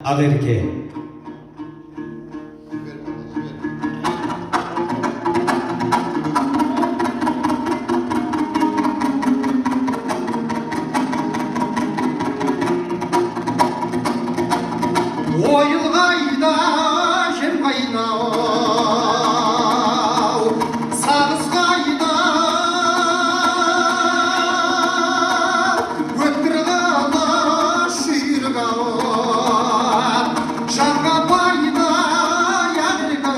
Ақерке. Ойылғайда жем қайнау, сағызғайда өттірғала шүйіргау, жанға пайда яғырға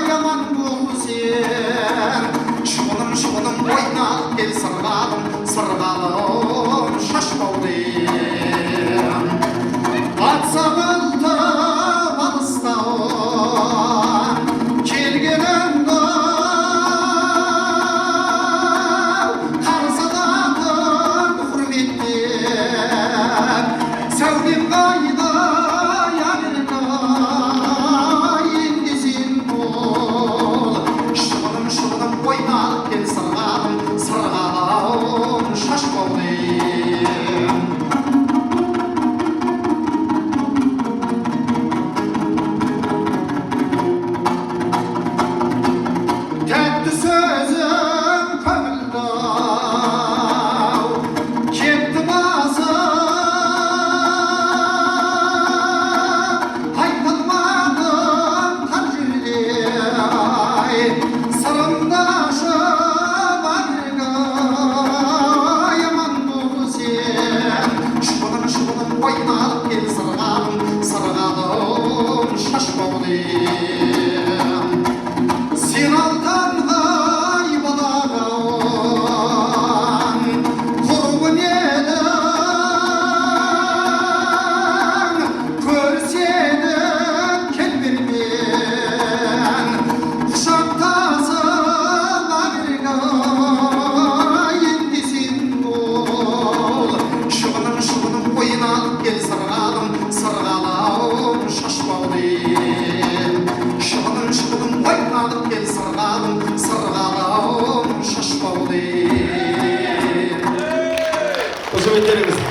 яман бол сен. Шұғыным ойнап кел сырғалым шашпауды. Атсағылды алыстауын келгенімді қарсылатын құрметтен. Сәулем қайда яғырға енді сен бол. Шұғыным ойнап кел сырғалым шашпауды. Сен алтынғай балаған құрбым едің, көрсеніп кел бермен. Құшақтасып ақерге енді сен бол. Шұғыным ойнап кел сырғалым шашпауды. Шұғыным ойнап кел сырғалым шашпауды. Қошеметтеріңіз.